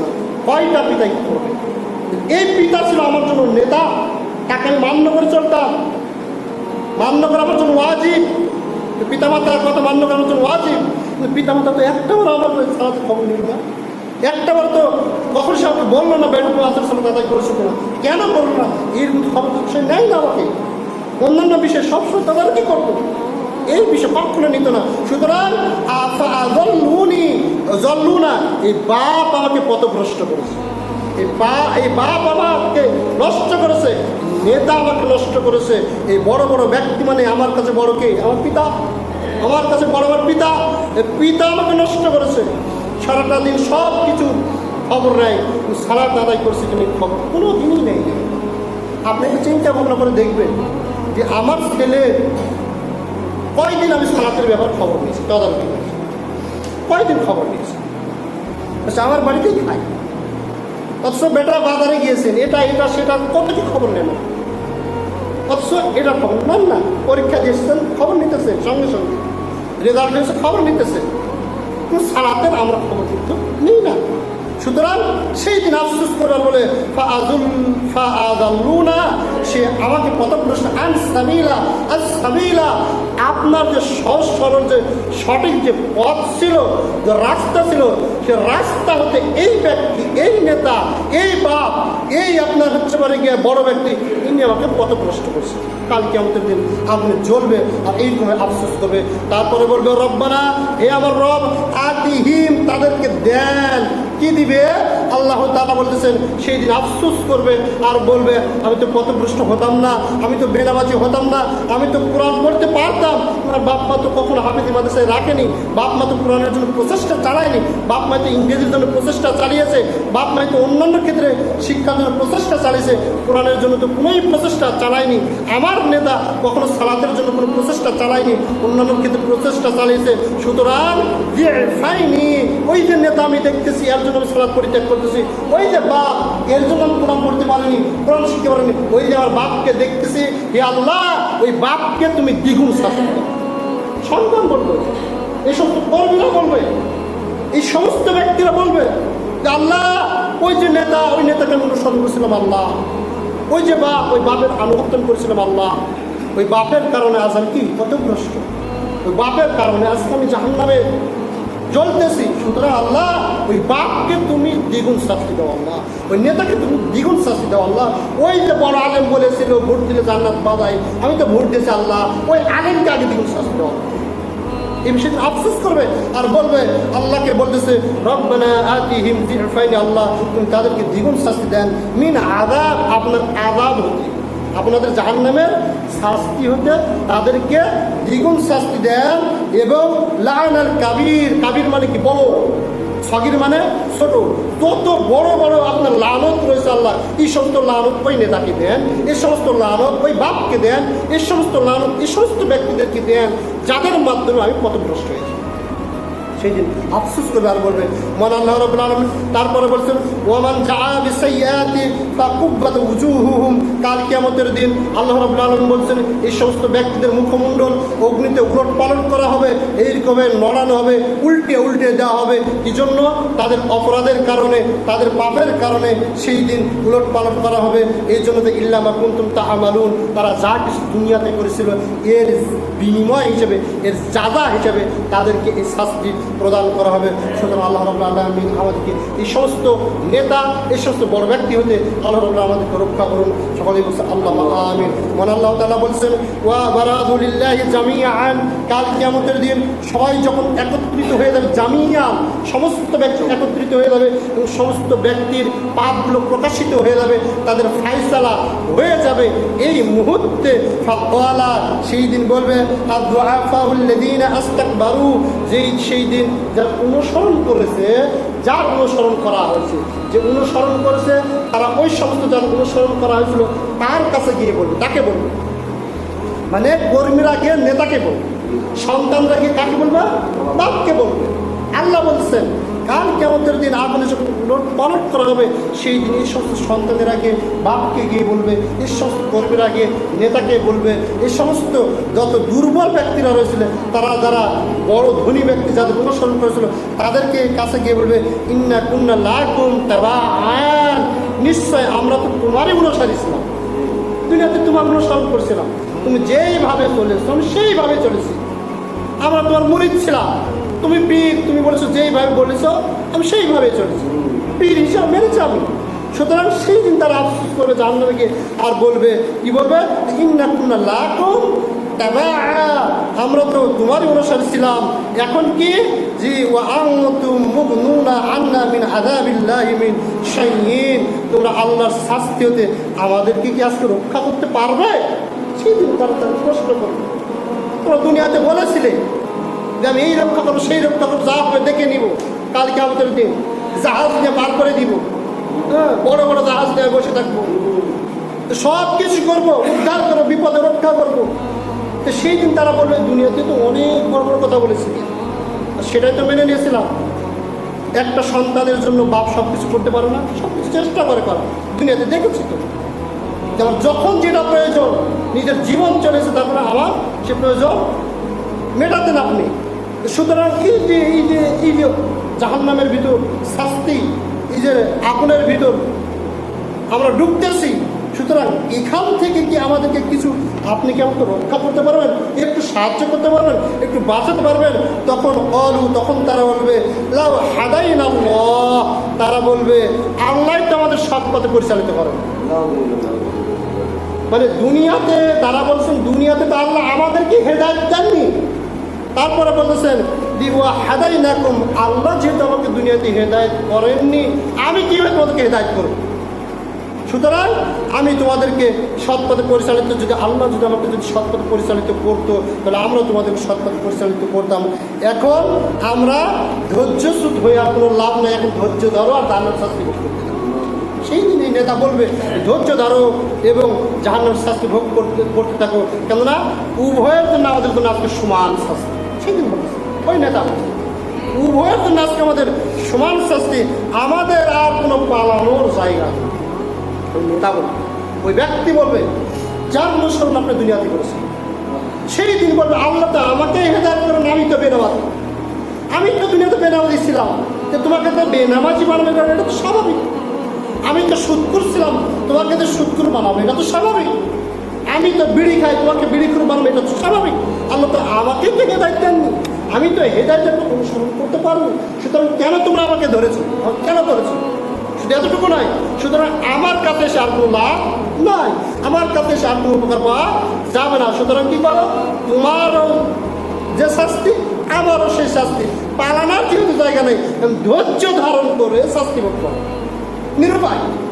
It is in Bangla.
না, কয়টা পিতা কি করবে? এই পিতা ছিল আমার জন্য নেতা, তাকে আমি মান্য করে চলতাম, মান্য করা আমার জন্য ওয়াজিব। পিতামাতার কথা মান্য করা আমার জন্য ওয়াজিব। কিন্তু পিতামাতা তো একটাবার আমার সালাতে খবর নিল না, একটাবার তো কখন সে আমাকে বললো না বেড়ে আসর সালাত আদায় করেছে কিনা, কেন বললো না, এর কিন্তু খবর সে নেয় না আমাকে। অন্যান্য বিষয়ে সবসময় তদারকি করতো, এই বিষয় কখনো নিত না। সুতরাং জল্লুনা, এই বাপ আমাকে পথভ্রষ্ট করেছে, এই বাপ আমাকে নষ্ট করেছে, নেতা আমাকে নষ্ট করেছে। এই বড় বড় ব্যক্তি মানে আমার কাছে বড় কে? আমার পিতা। আমার কাছে বড় বড় পিতা, এই পিতা আমাকে নষ্ট করেছে। সারাটা দিন সব কিছু খবর নেয়, সালাত আদায় করছে কিনা খবর কোনো দিনই নেই। আপনি একটু চিন্তা ভাবনা করে দেখবেন যে আমার ছেলে কয়দিন আমি সালাতের ব্যাপার খবর নিয়েছি, তদারকি করেছি, কয়দিন খবর নিয়েছি। আচ্ছা, আমার বাড়িতেই খাই, অথচ বেটা বাজারে গিয়েছেন, এটা এটা সেটা কত কি খবর নেন, অথচ এটা খবর নেন না। পরীক্ষা দিয়েছেন, খবর নিতেছে, সঙ্গে সঙ্গে রেজাল্ট হয়েছে, খবর নিতেছে। কিন্তু সালাতের আমরা খবর কিন্তু নিই না। সুতরাং সেই দিন আফসোস করার বলে সে আমাকে পথভ্রষ্ট আপনার যে সহজ সরল যে সঠিক যে পথ ছিল, যে রাস্তা ছিল, সে রাস্তা হতে এই ব্যক্তি, এই নেতা, এই বাপ, এই আপনার হচ্ছে পারে গিয়ে বড় ব্যক্তি, ইনি আমাকে পথভ্রষ্ট করছে। কালকে আমাদের দিন আপনি জ্বলবে আর এইরকম আফসোস করবে। তারপরে বলবে রব্বানা, হে আমার রব, আতিহিম, তাদেরকে দেন। কি দিবে? আল্লাহ তাআলা বলতেছেন সেই দিন আফসোস করবে আর বলবে আমি তো পথভ্রষ্ট হতাম না, আমি তো বেনামাজি হতাম না, আমি তো কোরআন পড়তে পারতাম। আমার বাপ মা তো কখনো হাফেজি মাদ্রাসায় রাখেনি, বাপ মা তো কোরআনের জন্য প্রচেষ্টা চালায়নি, বাপ মা তো ইংরেজির জন্য প্রচেষ্টা চালিয়েছে, বাপ মা তো অন্যান্য ক্ষেত্রে শিক্ষার জন্য প্রচেষ্টা চালিয়েছে, কোরআনের জন্য তো কোনোই প্রচেষ্টা চালায়নি। আমার নেতা কখনো সালাতের জন্য কোনো প্রচেষ্টা চালায়নি, অন্যান্য ক্ষেত্রে প্রচেষ্টা চালিয়েছে। সুতরাং যে ফাইনি, ওই যে নেতা আমি দেখতেছি এর জন্য আমি সালাত পরিত্যাগ করতেছি, ওই যে বাপ এর জন্য আমি কোরআন পড়তে পারিনি, কোরআন শিখতে পারিনি, ওই যে আমার বাপকে দেখতেছি, হে আল্লাহ ওই বাপকে তুমি দ্বিগুণ শাস্তি দাও। সন্তান বলবে, এই সমস্ত কর্মীরা বলবে, এই সমস্ত ব্যক্তিরা বলবে যে আল্লাহ ওই যে নেতা, ওই নেতাকে আমি অনুসরণ করেছিলাম আল্লাহ, ওই যে বাপ, ওই বাপের আনুগত্য করেছিলাম আল্লাহ, ওই বাপের কারণে আজ আমি কি পথভ্রষ্ট, ওই বাপের কারণে আজকে আমি জাহান্নামে জ্বলতেছি। সুতরাং আল্লাহ ওই বাপকে তুমি দ্বিগুণ শাস্তি দাও আল্লাহ, ওই নেতাকে তুমি দ্বিগুণ শাস্তি দাও আল্লাহ। ওই যে বড় আলেম বলেছিল ভোট দিলে জান্নাত পাওয়াই, আমি তো ভোট দিয়েছি আল্লাহ, ওই আলেমকে আগে দ্বিগুণ শাস্তি দাও। এই বিষয়টা আফসোস করবে আর বলবে, আল্লাহকে বলতেছে রব্বানা আতিহিম যিফাইনি, আল্লাহ তুমি তাদেরকে দ্বিগুণ শাস্তি দেন, মিন আযাব, আপনার আযাব হতে, আপনাদের জাহান্নামের শাস্তি হতে তাদেরকে দ্বিগুণ শাস্তি দেন। এবং লাআনাল কাবীর, কাবীর মানে কি? বড়, সগীর মানে ছোট, যত বড় বড় আপনার লানত রয়েছে আল্লাহ, এই সমস্ত লানত ওই নেতাকে দেন, এই সমস্ত লানত ওই বাপকে দেন, এই সমস্ত লানত এই সমস্ত ব্যক্তিদেরকে দেন যাদের মাধ্যমে আমি পথভ্রষ্ট হয়েছি। সেই দিন আফসোস করবে আর বলবে মান আল্লাহ রাব্বুল আলামিন। তারপরে বলছেন ওয়ামান জাআ বিসাইয়্যাতি ফাকুব্বাত উজুহুহুম, কাল কিয়ামতের দিন আল্লাহ রাব্বুল আলামিন বলছেন এই সমস্ত ব্যক্তিদের মুখমণ্ডল অগ্নিতে উলট পালন করা হবে, এইরকমে নড়ানো হবে, উল্টে উল্টে দেওয়া হবে। কি জন্য? তাদের অপরাধের কারণে, তাদের পাপের কারণে সেই দিন উলট পালন করা হবে। এই জন্য তো ইল্লা মা কুনতুম তা'মালুন, তারা যা কিছু দুনিয়াতে করেছিল এর বিনিময় হিসেবে, এর সাজা হিসেবে তাদেরকে এই শাস্তি প্রদান করা হবে। সুতরাং আল্লাহ রাব্বুল আলামিন আমাদেরকে এই সমস্ত নেতা, এই সমস্ত বড় ব্যক্তি হতে আল্লাহ রাব্বুল আলামিন আমাদেরকে রক্ষা করুন। সকলেই বলছে আল্লাহ আমিন। মান আল্লাহ তাআলা বলছেন ওয়া বারাদু লিল্লাহি জামিআন, কাল কিয়ামতের দিন সবাই যখন একত্রিত হয়ে যাবে, জামিআন সমস্ত ব্যক্তি একত্রিত হয়ে যাবে এবং সমস্ত ব্যক্তির পাপগুলো প্রকাশিত হয়ে যাবে, তাদের ফায়সালা হয়ে যাবে এই মুহূর্তে। ফাকালা, সেই দিন বলবে আদ-দুআফাউল্লাযীনা আস্তাকবারু, সেই দিন যারা অনুসরণ করেছে, যার অনুসরণ করা হয়েছে, যে অনুসরণ করেছে তারা ওই সমস্ত যার অনুসরণ করা হয়েছিল তার কাছে গিয়ে বলবে, তাকে বলবে, মানে কর্মীরা গিয়ে নেতাকে বলবে, সন্তানরা গিয়ে কাকে বলবে? বাপকে বলবে। আল্লাহ বলছেন কাল কেমতের দিন আগুনে যখন পালন করা হবে, সেই দিন এই সমস্ত সন্তানের আগে বাপকে গিয়ে বলবে, এই সমস্ত কর্মীর আগে নেতাকে বলবে, এই সমস্ত যত দুর্বল ব্যক্তিরা রয়েছিল, তারা যারা বড় ধনী ব্যক্তি যাদের অনুসরণ করেছিল, তাদেরকে কাছে গিয়ে বলবে, ইন্না কুন্না লাকুম তাবাআন, নিশ্চয় আমরা তো তোমারই অনুসারী ছিলাম, দুনিয়াতে তোমার অনুসরণ করছিলাম, তুমি যেইভাবে চলেছো আমি সেইভাবে চলেছি, আমরা তোমার মুরিদ ছিলাম, তুমি পীর, তুমি বলেছো যেইভাবে বলেছো আমি সেইভাবে চলেছি, পীর হিসাবে মেনেছি আমি। সুতরাং সেই দিন তারা আফসোস করবে জাহান্নামে গিয়ে, আর বলবে কি বলবে, ইন্না কুন্না লাকুম তাবাআ, আমরা তো তোমারই অনুসারী ছিলাম, এখন কি জি ওয়া আনতুম মুগনুনা আন্না মিন আযাবিল্লাহি মিন শাইইন, তোমরা আল্লাহর শাস্তি হতে আমাদেরকে কি আজকে রক্ষা করতে পারবে? সেই দিন তারা প্রশ্ন করবে, তোমরা দুনিয়াতে বলেছিলে যে আমি এই রক্ষা করবো সেই রক্ষা করবো, যা হবে দেখে নিব, কালকে আমাদের দিন জাহাজ নিয়ে পার করে দিব, হ্যাঁ বড় বড় জাহাজ নিয়ে বসে থাকবো, সব কিছু করবো, উদ্ধার করবো, বিপদে রক্ষা করবো। তো সেই দিন তারা বলবে দুনিয়াতে তো অনেক বড় বড় কথা বলেছি, সেটাই তো মেনে নিয়েছিলাম। একটা সন্তানের জন্য বাপ সব কিছু করতে পারে না, সব কিছু চেষ্টা করে করা, দুনিয়াতে দেখেছি তো। যেমন যখন যেটা প্রয়োজন, নিজের জীবন চলেছে, তারপরে আমার সে প্রয়োজন মেটাতেন আপনি। সুতরাং এই যে জাহান্নামের ভিতর শাস্তি, এই যে আগুনের ভিতর আমরা ডুবতেছি, সুতরাং এখান থেকে কি আমাদেরকে কিছু আপনি কি আমাকে রক্ষা করতে পারবেন, একটু সাহায্য করতে পারবেন, একটু বাঁচাতে পারবেন? তখন তারা বলবে লাউ হাদাইনাল্লাহ, তারা বলবে আল্লাহ তো আমাদের সৎ পথে পরিচালিত করেন। মানে দুনিয়াতে তারা বলছেন দুনিয়াতে তো আল্লাহ আমাদেরকে হেদায়েত দেননি, তারপরে বলতেছেন দিওয়া হাদাইনাকুম, আল্লাহ যেহেতু আমাকে দুনিয়াতে হেদায়েত করেননি, আমি কীভাবে তোমাদেরকে হেদায়েত করব? সুতরাং আমি তোমাদেরকে সৎপথে পরিচালিত, যদি আল্লাহ যদি আমাকে যদি সৎপথে পরিচালিত করতো, তাহলে আমরা তোমাদেরকে সৎপথে পরিচালিত করতাম। এখন আমরা ধৈর্যচ্যুত হয়ে আর কোনো লাভ নেই, এখন ধৈর্য ধরো আর জাহান্নামের শাস্তি ভোগ করতে থাকো। সেই দিন এই নেতা বলবে ধৈর্য ধরো এবং জাহান্নামের শাস্তি ভোগ করতে থাকো, কেননা উভয়ের জন্য আমাদের জন্য আজকে সমান শাস্তি। সেই দিন বলছে ওই নেতা উভয়ের জন্য আজকে আমাদের সমান শাস্তি, আমাদের আর কোনো পালানোর জায়গা নেই। ওই নেতা বলবে, ওই ব্যক্তি বলবে যার অনুসরণ আপনি দুনিয়াতে করেছেন, সেই দিন বলবে আল্লাহ তো আমাকে হেদায়েত করেন, আমি তো বেনামাজি, আমি তো দুনিয়াতে বেনামাজি ছিলাম, যে তোমাকে তো বেনামাজি বানাবে, এটা তো স্বাভাবিক। আমি তো সুদখোর ছিলাম, তোমাকে তো সুদখোর বানাবে, এটা তো স্বাভাবিক। আমি তো বিড়ি খাই, তোমাকে বিড়িখোর বানাবে, এটা তো স্বাভাবিক। আল্লাহ তো আমাকে তো হেদায়েত দেননি, আমি তো হেদায়েতের অনুসরণ করতে পারবো, সুতরাং কেন তোমরা আমাকে ধরেছো, কেন ধরেছো? শুধু এতটুকু নয়, সুতরাং আমার কাছে এসে আর কোনো লাভ নাই, আমার কাছে এসে আর কোনো উপকার পাওয়া যাবে না। সুতরাং কি করো, তোমারও যে শাস্তি আমারও সেই শাস্তি, পালানোর যেহেতু জায়গা নেই, ধৈর্য ধারণ করে শাস্তি ভোগ করো, নিরুপায়।